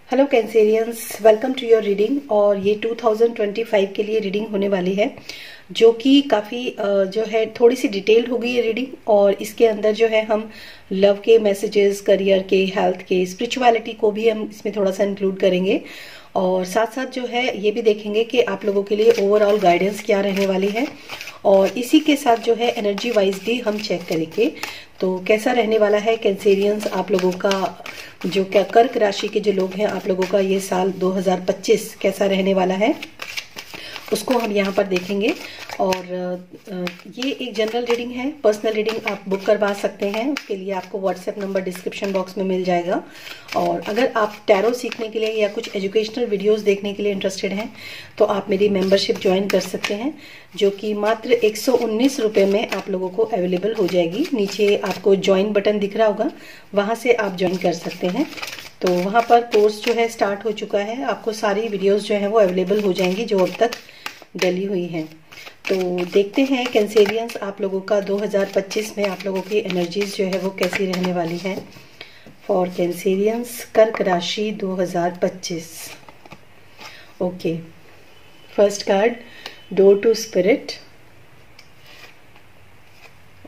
Hello Cancerians, welcome to your reading. और ये 2025 के लिए रीडिंग होने वाली है, जो कि काफ़ी जो है थोड़ी सी डिटेल्ड होगी ये रीडिंग। और इसके अंदर जो है हम लव के मैसेजेस, करियर के, हेल्थ के, स्पिरिचुअलिटी को भी हम इसमें थोड़ा सा इंक्लूड करेंगे। और साथ साथ जो है ये भी देखेंगे कि आप लोगों के लिए ओवरऑल गाइडेंस क्या रहने वाली है। और इसी के साथ जो है एनर्जी वाइज भी हम चेक करेंगे तो कैसा रहने वाला है कैंसेरियंस आप लोगों का। जो क्या कर्क राशि के जो लोग हैं, आप लोगों का ये साल 2025 कैसा रहने वाला है उसको हम यहाँ पर देखेंगे। और ये एक जनरल रीडिंग है, पर्सनल रीडिंग आप बुक करवा सकते हैं। उसके लिए आपको व्हाट्सएप नंबर डिस्क्रिप्शन बॉक्स में मिल जाएगा। और अगर आप टैरो सीखने के लिए या कुछ एजुकेशनल वीडियोस देखने के लिए इंटरेस्टेड हैं तो आप मेरी मेंबरशिप ज्वाइन कर सकते हैं, जो कि मात्र 119 रुपये में आप लोगों को अवेलेबल हो जाएगी। नीचे आपको ज्वाइन बटन दिख रहा होगा, वहाँ से आप ज्वाइन कर सकते हैं। तो वहाँ पर कोर्स जो है स्टार्ट हो चुका है, आपको सारी वीडियोस जो है वो अवेलेबल हो जाएंगी जो अब तक डली हुई हैं। तो देखते हैं कैंसेरियंस आप लोगों का 2025 में आप लोगों की एनर्जीज जो है वो कैसी रहने वाली है फॉर कैंसेरियंस कर्क राशि 2025। Okay, first card door to spirit.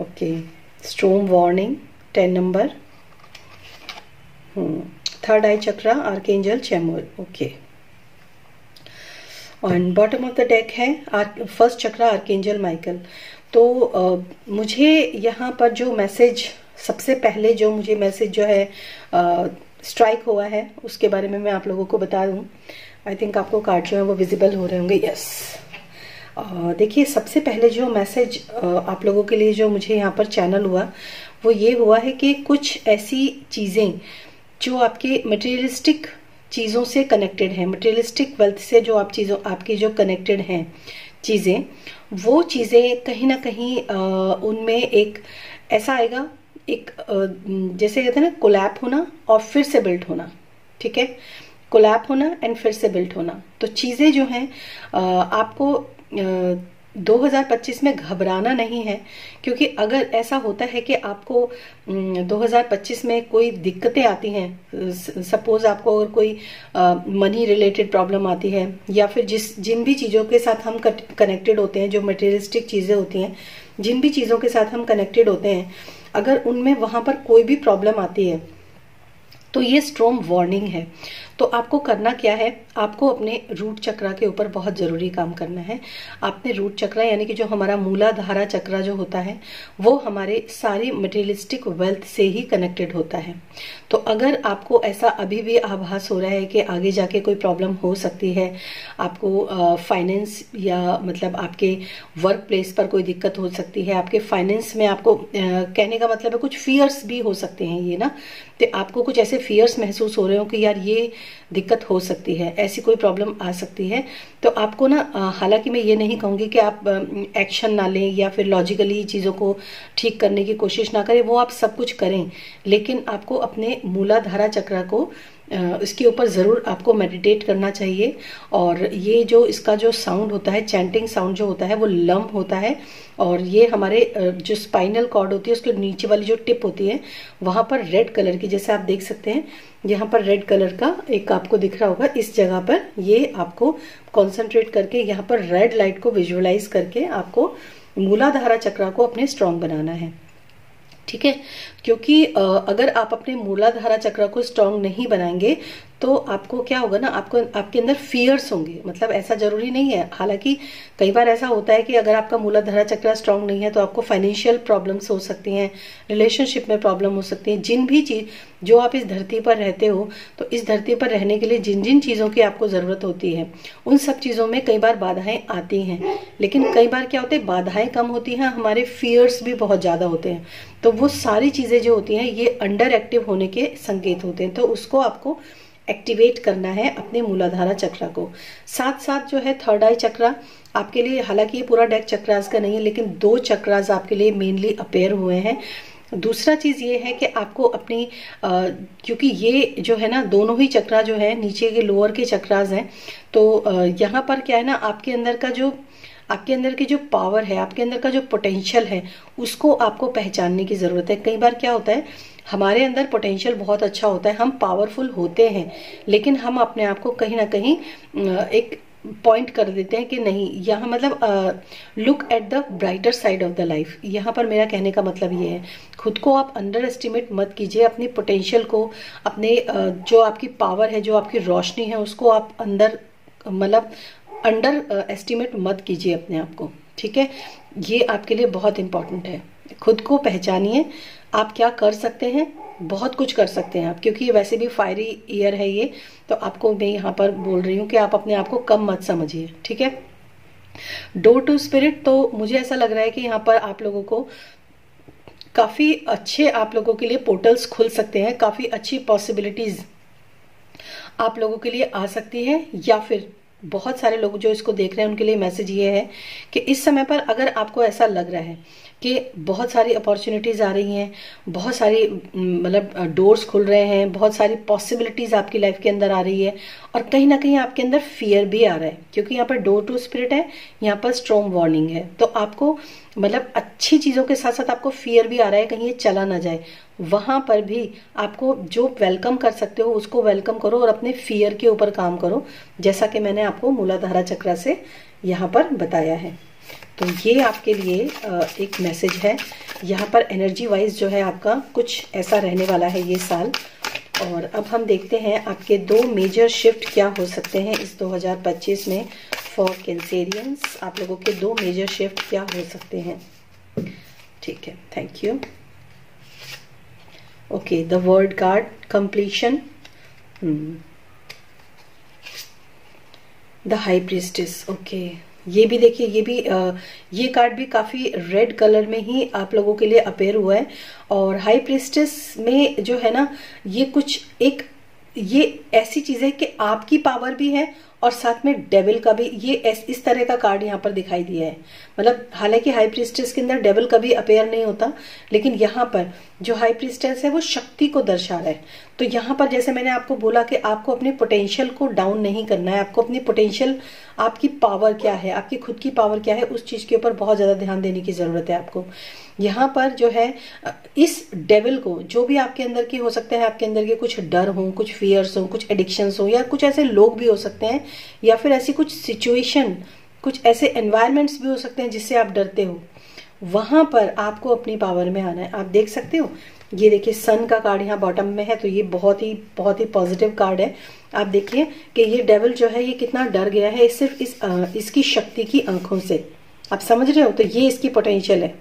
Okay, storm warning 10 नंबर। Third eye chakra archangel Chamuel. Okay, on bottom of the deck है फर्स्ट चक्रा आर्कएंजल माइकल। तो मुझे यहाँ पर जो मैसेज सबसे पहले जो मुझे मैसेज जो है स्ट्राइक हुआ है उसके बारे में मैं आप लोगों को बता दूँ। आई थिंक आपको कार्ड जो है वो विजिबल हो रहे होंगे। यस, देखिए सबसे पहले जो मैसेज आप लोगों के लिए जो मुझे यहाँ पर चैनल हुआ वो ये हुआ है कि कुछ ऐसी चीज़ें जो आपके मटेरियलिस्टिक चीज़ों से कनेक्टेड है, मटेरियलिस्टिक वेल्थ से जो आपकी जो कनेक्टेड हैं चीज़ें, वो चीज़ें कहीं ना कहीं उनमें एक ऐसा आएगा, एक जैसे कहते हैं ना कोलैप होना और फिर से बिल्ट होना। ठीक है, कोलैप होना एंड फिर से बिल्ट होना। तो चीज़ें जो हैं आपको 2025 में घबराना नहीं है, क्योंकि अगर ऐसा होता है कि आपको 2025 में कोई दिक्कतें आती हैं, सपोज आपको अगर कोई मनी रिलेटेड प्रॉब्लम आती है या फिर जिन भी चीज़ों के साथ हम कनेक्टेड होते हैं, जो मटेरियलिस्टिक चीज़ें होती हैं, जिन भी चीज़ों के साथ हम कनेक्टेड होते हैं, अगर उनमें वहाँ पर कोई भी प्रॉब्लम आती है तो ये स्टॉर्म वार्निंग है। तो आपको करना क्या है, आपको अपने रूट चक्रा के ऊपर बहुत ज़रूरी काम करना है। आपने रूट चक्रा यानी कि जो हमारा मूलाधारा चक्रा जो होता है वो हमारे सारी मटेरियलिस्टिक वेल्थ से ही कनेक्टेड होता है। तो अगर आपको ऐसा अभी भी आभास हो रहा है कि आगे जाके कोई प्रॉब्लम हो सकती है, आपको फाइनेंस या मतलब आपके वर्क प्लेस पर कोई दिक्कत हो सकती है, आपके फाइनेंस में आपको कहने का मतलब है कुछ फियर्स भी हो सकते हैं ये ना, तो आपको कुछ ऐसे फियर्स महसूस हो रहे हो कि यार ये दिक्कत हो सकती है, ऐसी कोई प्रॉब्लम आ सकती है। तो आपको ना हालांकि मैं ये नहीं कहूँगी कि आप एक्शन ना लें या फिर लॉजिकली चीज़ों को ठीक करने की कोशिश ना करें, वो आप सब कुछ करें, लेकिन आपको अपने मूलाधारा चक्र को इसके ऊपर ज़रूर आपको मेडिटेट करना चाहिए। और ये जो इसका जो साउंड होता है, चैंटिंग साउंड जो होता है वो लम होता है। और ये हमारे जो स्पाइनल कॉर्ड होती है उसके नीचे वाली जो टिप होती है वहाँ पर रेड कलर की, जैसे आप देख सकते हैं यहाँ पर रेड कलर का एक आपको दिख रहा होगा, इस जगह पर ये आपको कॉन्सेंट्रेट करके यहाँ पर रेड लाइट को विजुअलाइज करके आपको मूलाधारा चक्र को अपने स्ट्रॉन्ग बनाना है। ठीक है, क्योंकि अगर आप अपने मूलाधारा चक्र को स्ट्रॉन्ग नहीं बनाएंगे तो आपको क्या होगा ना, आपके अंदर फियर्स होंगे। मतलब ऐसा जरूरी नहीं है, हालांकि कई बार ऐसा होता है कि अगर आपका मूलाधारा चक्र स्ट्रॉन्ग नहीं है तो आपको फाइनेंशियल प्रॉब्लम्स हो सकती हैं, रिलेशनशिप में प्रॉब्लम हो सकती है। जिन भी चीज जो आप इस धरती पर रहते हो, तो इस धरती पर रहने के लिए जिन जिन चीजों की आपको जरूरत होती है उन सब चीजों में कई बार बाधाएं आती हैं। लेकिन कई बार क्या होता है, बाधाएं कम होती हैं, हमारे फियर्स भी बहुत ज्यादा होते हैं। तो वो सारी चीजें जो होती हैं ये अंडर एक्टिव होने के संकेत होते हैं। तो उसको आपको एक्टिवेट करना है अपने मूलाधारा चक्र को। साथ साथ जो है थर्ड आई चक्रा आपके लिए, हालांकि ये पूरा डेक चक्रास का नहीं है, लेकिन 2 चक्रास आपके लिए मेनली अपेयर हुए हैं। दूसरा चीज ये है कि आपको अपनी क्योंकि ये जो है ना दोनों ही चक्रा जो है नीचे के लोअर के चक्रास हैं, तो यहाँ पर क्या है ना, आपके अंदर की जो पावर है, आपके अंदर का जो पोटेंशियल है, उसको आपको पहचानने की जरूरत है। कई बार क्या होता है, हमारे अंदर पोटेंशियल बहुत अच्छा होता है, हम पावरफुल होते हैं, लेकिन हम अपने आप को कहीं ना कहीं एक पॉइंट कर देते हैं कि नहीं, यहाँ मतलब look at the brighter side of the life. यहाँ पर मेरा कहने का मतलब ये है, खुद को आप अंडर एस्टिमेट मत कीजिए, अपनी पोटेंशियल को, अपने जो आपकी पावर है, जो आपकी रोशनी है, उसको आप अंदर मतलब अंडर एस्टिमेट मत कीजिए अपने आप को, ठीक है। ये आपके लिए बहुत इंपॉर्टेंट है। खुद को पहचानिए, आप क्या कर सकते हैं, बहुत कुछ कर सकते हैं आप, क्योंकि ये वैसे भी फायरी ईयर है ये, तो आपको मैं यहाँ पर बोल रही हूँ कि आप अपने आप को कम मत समझिए, ठीक है। डोर टू स्पिरिट, तो मुझे ऐसा लग रहा है कि यहाँ पर आप लोगों को काफी अच्छे, आप लोगों के लिए पोर्टल्स खुल सकते हैं, काफी अच्छी पॉसिबिलिटीज आप लोगों के लिए आ सकती है। या फिर बहुत सारे लोग जो इसको देख रहे हैं उनके लिए मैसेज ये है कि इस समय पर अगर आपको ऐसा लग रहा है कि बहुत सारी अपॉर्चुनिटीज आ रही हैं, बहुत सारी मतलब डोर्स खुल रहे हैं, बहुत सारी पॉसिबिलिटीज आपकी लाइफ के अंदर आ रही है, और कहीं ना कहीं आपके अंदर फियर भी आ रहा है, क्योंकि यहाँ पर डोर टू स्पिरिट है, यहाँ पर स्ट्रॉन्ग वार्निंग है। तो आपको मतलब अच्छी चीजों के साथ साथ आपको फियर भी आ रहा है कहीं ये चला ना जाए। वहां पर भी आपको जो वेलकम कर सकते हो उसको वेलकम करो और अपने फियर के ऊपर काम करो, जैसा कि मैंने आपको मूलाधारा चक्र से यहाँ पर बताया है। तो ये आपके लिए एक मैसेज है। यहाँ पर एनर्जी वाइज जो है आपका कुछ ऐसा रहने वाला है ये साल। और अब हम देखते हैं आपके 2 मेजर शिफ्ट क्या हो सकते हैं इस 2025 में फॉर कैंसेरियंस। आप लोगों के 2 मेजर शिफ्ट क्या हो सकते हैं, ठीक है, thank you. Okay, the word card completion, the high priestess. Okay, ये भी देखिए, ये कार्ड भी काफी रेड कलर में ही आप लोगों के लिए अपेयर हुआ है। और हाई प्रीस्टेस में जो है ना, ये कुछ एक ये ऐसी चीज है कि आपकी पावर भी है और साथ में डेविल का भी, ये इस तरह का कार्ड यहाँ पर दिखाई दिया है। मतलब हालांकि हाई प्रीस्टेस के अंदर डेविल कभी अपेयर नहीं होता, लेकिन यहाँ पर जो हाई प्रीस्टेस है वो शक्ति को दर्शा रहा है। तो यहाँ पर जैसे मैंने आपको बोला कि आपको अपनी पोटेंशियल को डाउन नहीं करना है, आपको अपनी पोटेंशियल, आपकी पावर क्या है, आपकी खुद की पावर क्या है, उस चीज के ऊपर बहुत ज्यादा ध्यान देने की जरूरत है आपको। यहाँ पर जो है इस डेविल को, जो भी आपके अंदर के हो सकते हैं, आपके अंदर के कुछ डर हो, कुछ फियर्स हो, कुछ एडिक्शंस हो, या कुछ ऐसे लोग भी हो सकते हैं, या फिर ऐसी कुछ सिचुएशन, कुछ ऐसे एनवायरमेंट्स भी हो सकते हैं जिससे आप डरते हो, वहां पर आपको अपनी पावर में आना है। आप देख सकते हो, ये देखिए सन का कार्ड यहाँ बॉटम में है, तो ये बहुत ही पॉजिटिव कार्ड है। आप देखिए कि ये डेविल जो है ये कितना डर गया है सिर्फ इसकी शक्ति की आंखों से। आप समझ रहे हो, तो ये इसकी पोटेंशियल है।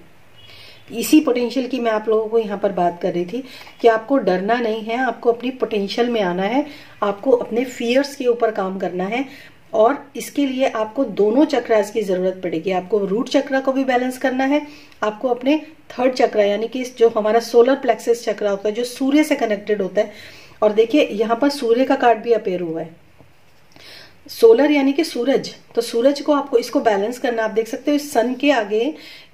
इसी पोटेंशियल की मैं आप लोगों को यहाँ पर बात कर रही थी कि आपको डरना नहीं है, आपको अपनी पोटेंशियल में आना है, आपको अपने फियर्स के ऊपर काम करना है। और इसके लिए आपको दोनों चक्रास की जरूरत पड़ेगी। आपको रूट चक्र को भी बैलेंस करना है, आपको अपने 3rd चक्र यानी कि जो हमारा सोलर प्लेक्सस चक्र होता है, जो सूर्य से कनेक्टेड होता है। और देखिए यहाँ पर सूर्य का कार्ड भी अपेयर हुआ है, सोलर यानी कि सूरज, तो सूरज को आपको इसको बैलेंस करना। आप देख सकते हो इस सन के आगे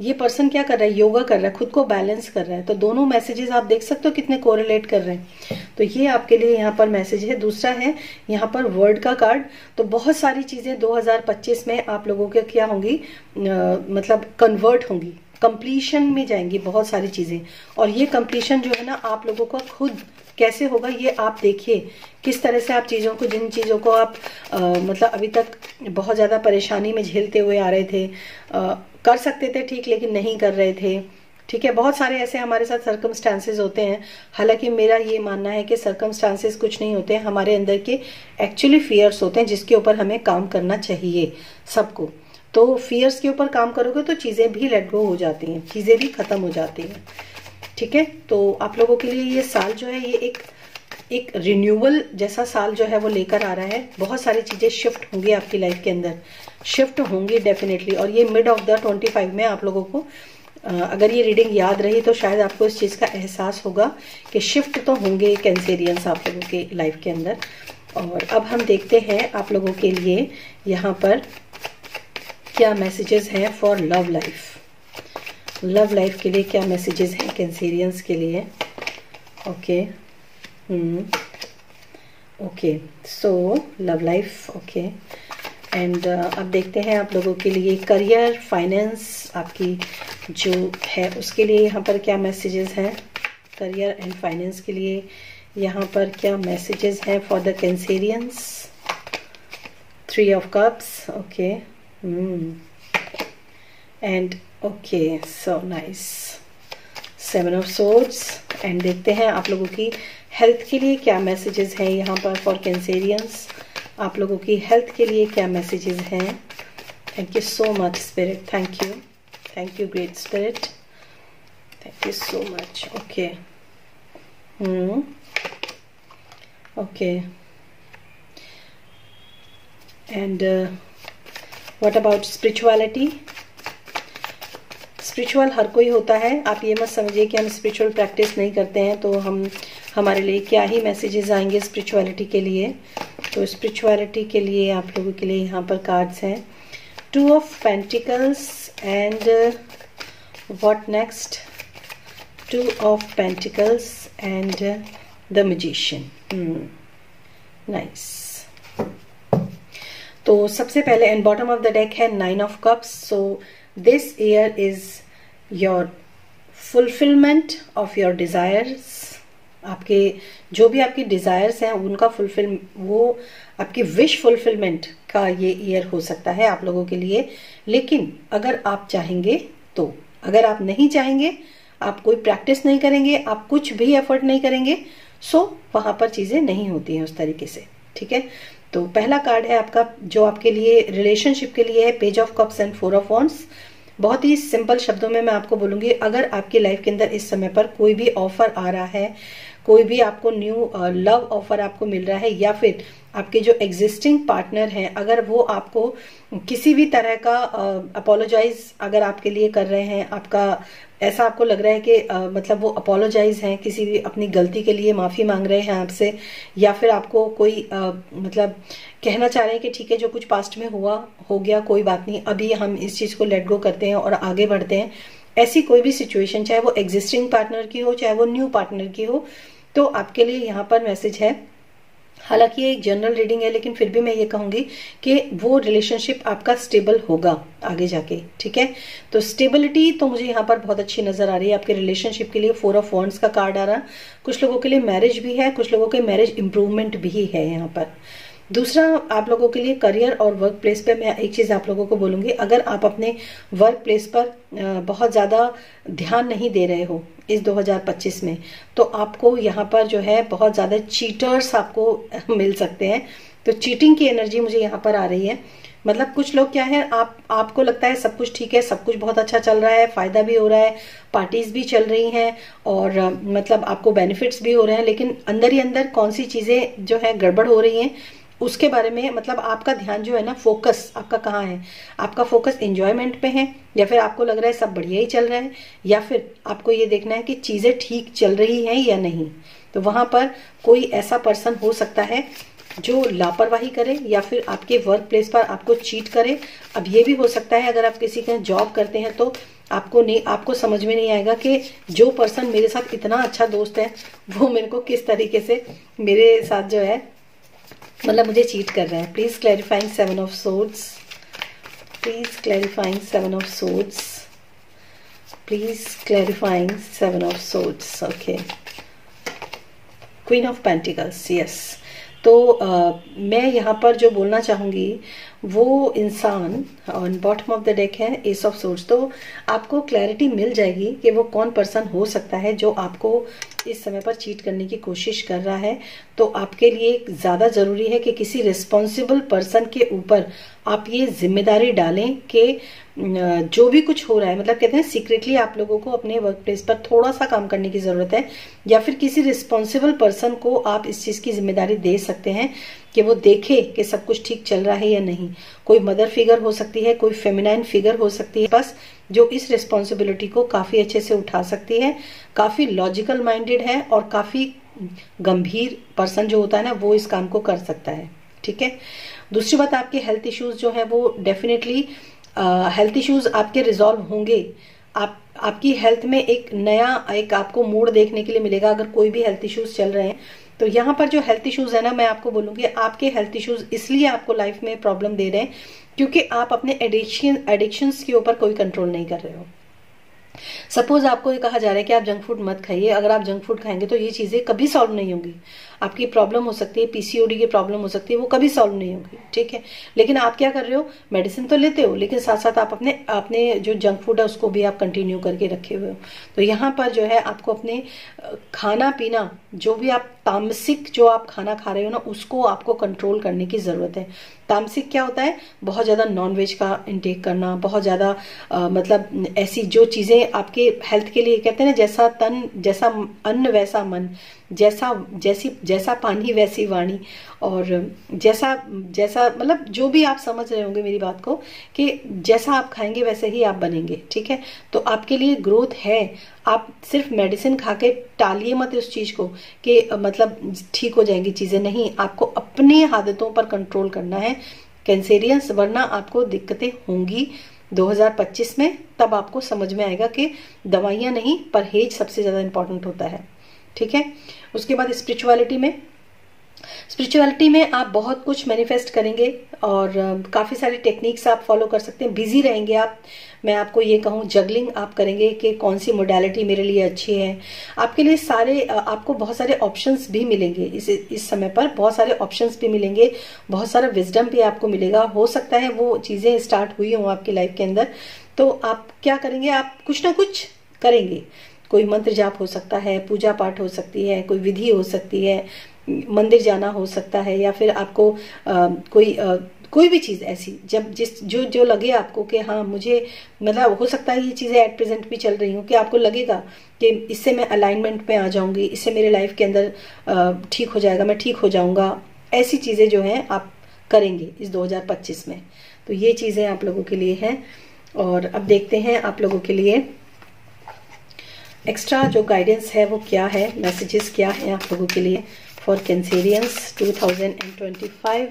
ये पर्सन क्या कर रहा है, योगा कर रहा है, खुद को बैलेंस कर रहा है। तो दोनों मैसेजेस आप देख सकते हो कितने कोरिलेट कर रहे हैं। तो ये आपके लिए यहाँ पर मैसेज है। दूसरा है यहाँ पर वर्ड का कार्ड। तो बहुत सारी चीजें 2025 में आप लोगों के क्या होंगी, मतलब कन्वर्ट होंगी, कंप्लीशन में जाएंगी बहुत सारी चीजें। और ये कंप्लीशन जो है ना आप लोगों का खुद कैसे होगा ये आप देखिए, किस तरह से आप चीजों को, जिन चीजों को आप मतलब अभी तक बहुत ज्यादा परेशानी में झेलते हुए आ रहे थे, कर सकते थे ठीक, लेकिन नहीं कर रहे थे, ठीक है। बहुत सारे ऐसे हमारे साथ सर्कमस्टांसेस होते हैं। हालांकि मेरा ये मानना है कि सर्कमस्टांसेस कुछ नहीं होते हैं, हमारे अंदर के एक्चुअली फियर्स होते हैं जिसके ऊपर हमें काम करना चाहिए सबको। तो फियर्स के ऊपर काम करोगे तो चीजें भी लेट गो हो जाती हैं, चीजें भी खत्म हो जाती हैं, ठीक है। तो आप लोगों के लिए ये साल जो है ये एक रिन्यूअल जैसा साल जो है वो लेकर आ रहा है। बहुत सारी चीजें शिफ्ट होंगी आपकी लाइफ के अंदर, शिफ्ट होंगी डेफिनेटली। और ये मिड ऑफ द 25 में आप लोगों को अगर ये रीडिंग याद रही तो शायद आपको इस चीज का एहसास होगा कि शिफ्ट तो होंगे कैंसेरियंस आप लोगों के लाइफ के अंदर। और अब हम देखते हैं आप लोगों के लिए यहाँ पर क्या मैसेजेस हैं for love life. Love life के लिए क्या मैसेजेस हैं कैंसेरियंस के लिए। Okay, okay, so love life, okay. And अब देखते हैं आप लोगों के लिए करियर, फाइनेंस आपकी जो है उसके लिए यहाँ पर क्या मैसेजेस हैं। करियर एंड फाइनेंस के लिए यहाँ पर क्या मैसेजेस हैं for the Cancerians? 3 of cups, okay, and okay, so nice, 7 of swords. And देखते हैं आप लोगों की हेल्थ के लिए क्या मैसेजेस हैं यहाँ पर फॉर कैंसेरियंस। आप लोगों की हेल्थ के लिए क्या मैसेजेस हैं? Thank you so much spirit, thank you great spirit, thank you so much. Okay, okay, and what about spirituality? Spiritual हर कोई होता है, आप ये मत समझिए कि हम स्पिरिचुअल प्रैक्टिस नहीं करते हैं तो हमारे लिए क्या ही मैसेजेस आएंगे स्पिरिचुअलिटी के लिए। तो स्पिरिचुअलिटी के लिए आप लोगों के लिए यहाँ पर कार्ड्स हैं 2 of pentacles and what next? 2 of pentacles and the magician. Nice. तो सबसे पहले and bottom of the deck है 9 of cups. So this year is your fulfilment of your desires. आपके जो भी आपकी डिजायर्स हैं उनका वो आपकी विश फुलफिलमेंट का ये ईयर हो सकता है आप लोगों के लिए। लेकिन अगर आप चाहेंगे तो, अगर आप नहीं चाहेंगे, आप कोई प्रैक्टिस नहीं करेंगे, आप कुछ भी एफर्ट नहीं करेंगे, सो वहां पर चीजें नहीं होती हैं उस तरीके से, ठीक है। तो पहला कार्ड है आपका जो आपके लिए रिलेशनशिप के लिए है, page of cups and 4 of wands. बहुत ही सिंपल शब्दों में मैं आपको बोलूंगी, अगर आपकी लाइफ के अंदर इस समय पर कोई भी ऑफर आ रहा है, कोई भी आपको न्यू लव ऑफर आपको मिल रहा है, या फिर आपके जो एग्जिस्टिंग पार्टनर हैं अगर वो आपको किसी भी तरह का अपोलोजाइज अगर आपके लिए कर रहे हैं, आपका ऐसा आपको लग रहा है कि मतलब वो अपोलोजाइज हैं, किसी भी अपनी गलती के लिए माफी मांग रहे हैं आपसे, या फिर आपको कोई मतलब कहना चाह रहे हैं कि ठीक है जो कुछ पास्ट में हुआ हो गया, कोई बात नहीं, अभी हम इस चीज को लेट गो करते हैं और आगे बढ़ते हैं। ऐसी कोई भी सिचुएशन, चाहे वो एग्जिस्टिंग पार्टनर की हो, चाहे वो न्यू पार्टनर की हो, तो आपके लिए यहाँ पर मैसेज है। हालांकि ये एक जनरल रीडिंग है, लेकिन फिर भी मैं ये कहूंगी कि वो रिलेशनशिप आपका स्टेबल होगा आगे जाके, ठीक है। तो स्टेबिलिटी तो मुझे यहाँ पर बहुत अच्छी नजर आ रही है आपके रिलेशनशिप के लिए। 4 ऑफ वॉन्ड्स का कार्ड आ रहा, कुछ लोगों के लिए मैरिज भी है, कुछ लोगों के मैरिज इंप्रूवमेंट भी है यहाँ पर। दूसरा आप लोगों के लिए करियर और वर्क प्लेस पे मैं एक चीज आप लोगों को बोलूंगी, अगर आप अपने वर्क प्लेस पर बहुत ज्यादा ध्यान नहीं दे रहे हो इस 2025 में, तो आपको यहाँ पर जो है बहुत ज्यादा चीटर्स आपको मिल सकते हैं। तो चीटिंग की एनर्जी मुझे यहाँ पर आ रही है। मतलब कुछ लोग क्या है, आपको लगता है सब कुछ ठीक है, सब कुछ बहुत अच्छा चल रहा है, फायदा भी हो रहा है, पार्टीज भी चल रही हैं और मतलब आपको बेनिफिट्स भी हो रहे हैं, लेकिन अंदर ही अंदर कौन सी चीजें जो है गड़बड़ हो रही हैं उसके बारे में, मतलब आपका ध्यान जो है ना, फोकस आपका कहाँ है? आपका फोकस एंजॉयमेंट पे है, या फिर आपको लग रहा है सब बढ़िया ही चल रहा है, या फिर आपको ये देखना है कि चीजें ठीक चल रही हैं या नहीं। तो वहां पर कोई ऐसा पर्सन हो सकता है जो लापरवाही करे या फिर आपके वर्क प्लेस पर आपको चीट करे। अब ये भी हो सकता है अगर आप किसी का जॉब करते हैं तो आपको समझ में नहीं आएगा कि जो पर्सन मेरे साथ इतना अच्छा दोस्त है वो मेरे को किस तरीके से मेरे साथ जो है मतलब मुझे चीट कर रहा है। Please clarifying 7 of swords, please clarifying 7 of swords, please clarifying 7 of swords. Okay, queen of pentacles, yes. तो मैं यहाँ पर जो बोलना चाहूंगी वो इंसान, और बॉटम ऑफ द डेक है एस ऑफ सोर्ड्स। तो आपको क्लैरिटी मिल जाएगी कि वो कौन पर्सन हो सकता है जो आपको इस समय पर चीट करने की कोशिश कर रहा है। तो आपके लिए ज्यादा जरूरी है कि किसी रिस्पॉन्सिबल पर्सन के ऊपर आप ये जिम्मेदारी डालें कि जो भी कुछ हो रहा है, मतलब कहते हैं सीक्रेटली आप लोगों को अपने वर्क प्लेस पर थोड़ा सा काम करने की जरूरत है, या फिर किसी रिस्पॉन्सिबल पर्सन को आप इस चीज की जिम्मेदारी दे सकते हैं कि वो देखे कि सब कुछ ठीक चल रहा है या नहीं। कोई मदर फिगर हो सकती है, कोई फेमिनाइन फिगर हो सकती है, बस जो इस रिस्पॉन्सिबिलिटी को काफी अच्छे से उठा सकती है, काफी लॉजिकल माइंडेड है और काफी गंभीर पर्सन जो होता है ना वो इस काम को कर सकता है, ठीक है। दूसरी बात, आपके हेल्थ इश्यूज जो है वो डेफिनेटली हेल्थ इश्यूज आपके रिजॉल्व होंगे। आपकी हेल्थ में एक नया आपको मूड देखने के लिए मिलेगा अगर कोई भी हेल्थ इश्यूज चल रहे हैं। तो यहाँ पर जो हेल्थ इश्यूज है ना, मैं आपको बोलूंगी आपके हेल्थ इश्यूज इसलिए आपको लाइफ में प्रॉब्लम दे रहे हैं क्योंकि आप अपने एडिक्शंस के ऊपर कोई कंट्रोल नहीं कर रहे हो। सपोज आपको ये कहा जा रहा है कि आप जंक फूड मत खाइए, अगर आप जंक फूड खाएंगे तो ये चीजें कभी सॉल्व नहीं होंगी। आपकी प्रॉब्लम हो सकती है, पीसीओडी की प्रॉब्लम हो सकती है, वो कभी सॉल्व नहीं होगी, ठीक है। लेकिन आप क्या कर रहे हो, मेडिसिन तो लेते हो, लेकिन साथ साथ आप अपने अपने जो जंक फूड है उसको भी आप कंटिन्यू करके रखे हुए हो। तो यहाँ पर जो है आपको अपने खाना पीना, जो भी आप तामसिक जो आप खाना खा रहे हो ना, उसको आपको कंट्रोल करने की जरूरत है। तामसिक क्या होता है, बहुत ज्यादा नॉनवेज का इंटेक करना, बहुत ज्यादा मतलब ऐसी जो चीजें आपके हेल्थ के लिए, कहते हैं ना, जैसा तन जैसा अन्न वैसा मन, जैसा पानी वैसी वाणी, और जैसा जैसा मतलब जो भी आप समझ रहे होंगे मेरी बात को, कि जैसा आप खाएंगे वैसे ही आप बनेंगे, ठीक है। तो आपके लिए ग्रोथ है, आप सिर्फ मेडिसिन खा के टालिए मत उस चीज को कि मतलब ठीक हो जाएंगी चीजें, नहीं, आपको अपनी आदतों पर कंट्रोल करना है कैंसेरियंस, वरना आपको दिक्कतें होंगी 2025 में। तब आपको समझ में आएगा कि दवाइयां नहीं, परहेज सबसे ज्यादा इंपॉर्टेंट होता है, ठीक है। उसके बाद स्पिरिचुअलिटी में आप बहुत कुछ मैनिफेस्ट करेंगे और काफी सारी टेक्निक्स आप फॉलो कर सकते हैं। बिजी रहेंगे आप, मैं आपको ये कहूँ, जगलिंग आप करेंगे कि कौन सी मोडालिटी मेरे लिए अच्छी है। आपके लिए सारे आपको बहुत सारे ऑप्शंस भी मिलेंगे इस समय पर, बहुत सारे ऑप्शंस भी मिलेंगे, बहुत सारा विजडम भी आपको मिलेगा। हो सकता है वो चीजें स्टार्ट हुई हों आपकी लाइफ के अंदर, तो आप क्या करेंगे, आप कुछ ना कुछ करेंगे। कोई मंत्र जाप हो सकता है, पूजा पाठ हो सकती है, कोई विधि हो सकती है, मंदिर जाना हो सकता है, या फिर आपको कोई भी चीज ऐसी जब जो लगे आपको कि हाँ मुझे, मतलब हो सकता है ये चीजें एट प्रेजेंट भी चल रही हूँ कि आपको लगेगा कि इससे मैं अलाइनमेंट में आ जाऊंगी, इससे मेरे लाइफ के अंदर ठीक हो जाएगा, मैं ठीक हो जाऊंगा। ऐसी चीजें जो हैं आप करेंगे इस 2025 में। तो ये चीजें आप लोगों के लिए हैं। और अब देखते हैं आप लोगों के लिए एक्स्ट्रा जो गाइडेंस है वो क्या है, मैसेजेस क्या है आप लोगों के लिए फॉर कैंसेरियंस 2025,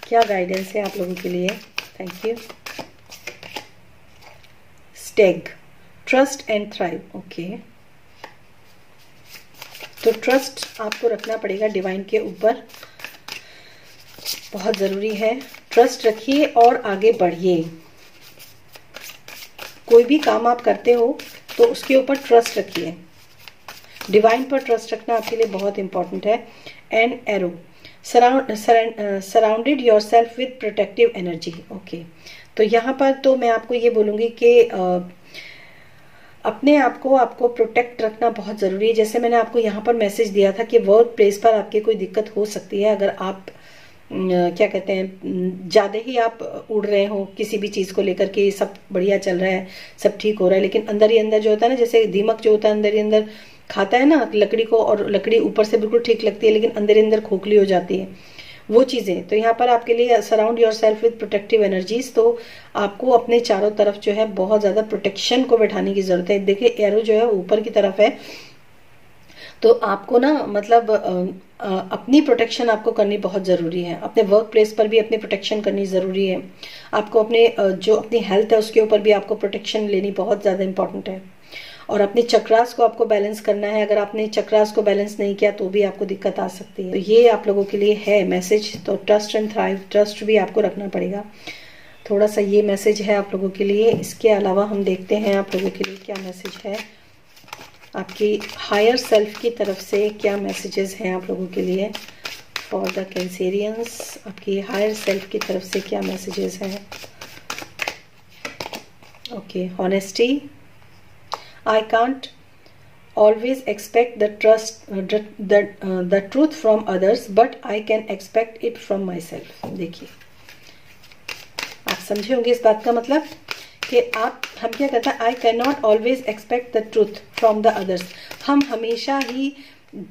क्या गाइडेंस है आप लोगों के लिए। Thank you. स्टेग, trust and thrive, okay. तो ट्रस्ट आपको रखना पड़ेगा डिवाइन के ऊपर, बहुत जरूरी है। ट्रस्ट रखिए और आगे बढ़िए। कोई भी काम आप करते हो तो उसके ऊपर ट्रस्ट रखिए, डिवाइन पर ट्रस्ट रखना आपके लिए बहुत इंपॉर्टेंट है। And arrow, surrounded yourself with protective energy, okay. तो यहाँ पर तो मैं आपको ये बोलूंगी कि अपने आप को आपको प्रोटेक्ट रखना बहुत जरूरी है। जैसे मैंने आपको यहाँ पर मैसेज दिया था कि वर्क प्लेस पर आपके कोई दिक्कत हो सकती है, अगर आप क्या कहते हैं, ज्यादा ही आप उड़ रहे हो किसी भी चीज को लेकर के, सब बढ़िया चल रहा है, सब ठीक हो रहा है, लेकिन अंदर ही अंदर जो होता है ना, जैसे दीमक जो होता है अंदर ही अंदर खाता है ना लकड़ी को, और लकड़ी ऊपर से बिल्कुल ठीक लगती है लेकिन अंदर ही अंदर खोखली हो जाती है, वो चीजें। तो यहाँ पर आपके लिए surround your self with protective energies, तो आपको अपने चारों तरफ जो है बहुत ज्यादा प्रोटेक्शन को बैठाने की जरूरत है। देखिए एरो जो है ऊपर की तरफ है, तो आपको ना मतलब अपनी प्रोटेक्शन आपको करनी बहुत जरूरी है। अपने वर्क प्लेस पर भी अपनी प्रोटेक्शन करनी जरूरी है। आपको अपने जो अपनी हेल्थ है उसके ऊपर भी आपको प्रोटेक्शन लेनी बहुत ज्यादा इंपॉर्टेंट है। और अपने चक्रास को आपको बैलेंस करना है। अगर आपने चक्रास को बैलेंस नहीं किया तो भी आपको दिक्कत आ सकती है। तो ये आप लोगों के लिए है मैसेज। तो ट्रस्ट एंड थ्राइव, ट्रस्ट भी आपको रखना पड़ेगा। थोड़ा सा ये मैसेज है आप लोगों के लिए। इसके अलावा हम देखते हैं आप लोगों के लिए क्या मैसेज है, आपकी हायर सेल्फ की तरफ से क्या मैसेजेस हैं आप लोगों के लिए फॉर द कैंसेरियंस। आपकी हायर सेल्फ की तरफ से क्या मैसेजेस हैं। Okay, honesty, I can't always expect the truth from others, but I can expect it from myself. देखिए, आप समझे होंगे इस बात का मतलब कि हम क्या कहते हैं, I cannot always expect the truth from the others. हम हमेशा ही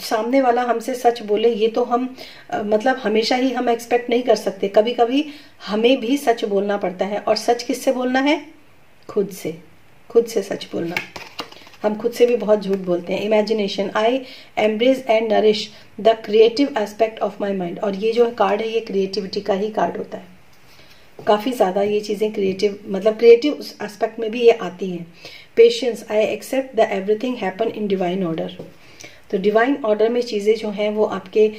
सामने वाला हमसे सच बोले, ये तो हम मतलब हमेशा ही हम एक्सपेक्ट नहीं कर सकते। कभी कभी हमें भी सच बोलना पड़ता है। और सच किससे बोलना है? खुद से सच बोलना। हम खुद से भी बहुत झूठ बोलते हैं। Imagination, I embrace and nourish the creative aspect of my mind. और ये जो कार्ड है ये क्रिएटिविटी का ही कार्ड होता है। काफी ज्यादा ये चीजें क्रिएटिव, मतलब क्रिएटिव एस्पेक्ट में भी ये आती हैं। Patience, I accept the everything happen in divine order. तो डिवाइन ऑर्डर में चीजें जो हैं वो आपके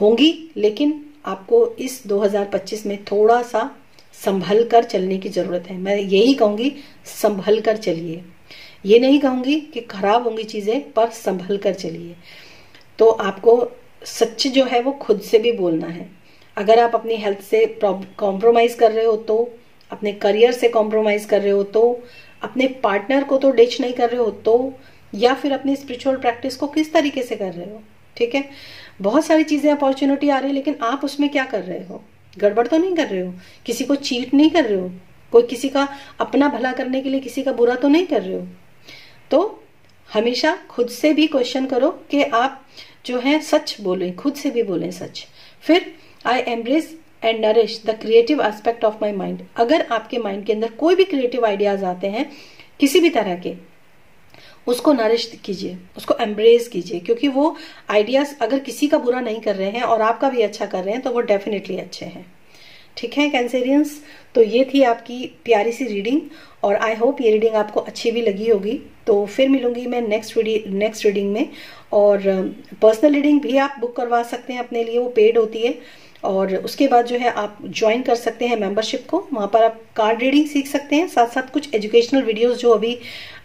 होंगी, लेकिन आपको इस 2025 में थोड़ा सा संभल कर चलने की जरूरत है। मैं यही कहूंगी, संभल कर चलिए। ये नहीं कहूंगी कि खराब होंगी चीजें, पर संभल कर चलिए। तो आपको सच जो है वो खुद से भी बोलना है। अगर आप अपनी हेल्थ से कॉम्प्रोमाइज कर रहे हो तो, अपने करियर से कॉम्प्रोमाइज कर रहे हो तो, अपने पार्टनर को तो डिच नहीं कर रहे हो तो, या फिर अपनी स्पिरिचुअल प्रैक्टिस को किस तरीके से कर रहे हो। ठीक है, बहुत सारी चीजें अपॉर्चुनिटी आ रही है, लेकिन आप उसमें क्या कर रहे हो? गड़बड़ तो नहीं कर रहे हो, किसी को चीट नहीं कर रहे हो, कोई किसी का अपना भला करने के लिए किसी का बुरा तो नहीं कर रहे हो। तो हमेशा खुद से भी क्वेश्चन करो कि आप जो है सच बोलें, खुद से भी बोलें सच। फिर I embrace and nourish the creative aspect of my mind. अगर आपके माइंड के अंदर कोई भी क्रिएटिव आइडियाज आते हैं किसी भी तरह के, उसको नरिश कीजिए, उसको एम्ब्रेस कीजिए, क्योंकि वो आइडियाज अगर किसी का बुरा नहीं कर रहे हैं और आपका भी अच्छा कर रहे हैं तो वो डेफिनेटली अच्छे हैं। ठीक है कैंसेरियंस, तो ये थी आपकी प्यारी सी रीडिंग, और आई होप ये रीडिंग आपको अच्छी भी लगी होगी। तो फिर मिलूंगी मैं नेक्स्ट रीडिंग में। और पर्सनल रीडिंग भी आप बुक करवा सकते हैं अपने लिए, वो पेड होती है। और उसके बाद जो है आप ज्वाइन कर सकते हैं मेंबरशिप को, वहां पर आप कार्ड रीडिंग सीख सकते हैं, साथ साथ कुछ एजुकेशनल वीडियोस जो अभी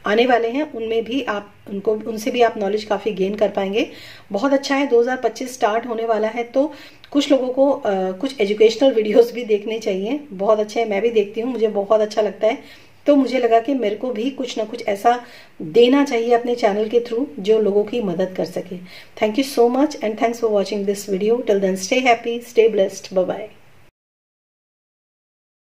आने वाले हैं उनमें भी आप उनसे भी आप नॉलेज काफी गेन कर पाएंगे। बहुत अच्छा है, 2025 स्टार्ट होने वाला है, तो कुछ लोगों को कुछ एजुकेशनल वीडियोस भी देखने चाहिए। बहुत अच्छे है, मैं भी देखती हूँ, मुझे बहुत अच्छा लगता है। तो मुझे लगा कि मेरे को भी कुछ ना कुछ ऐसा देना चाहिए अपने चैनल के थ्रू जो लोगों की मदद कर सके। Thank you so much and thanks for watching this video. Till then stay happy, stay blessed, bye bye.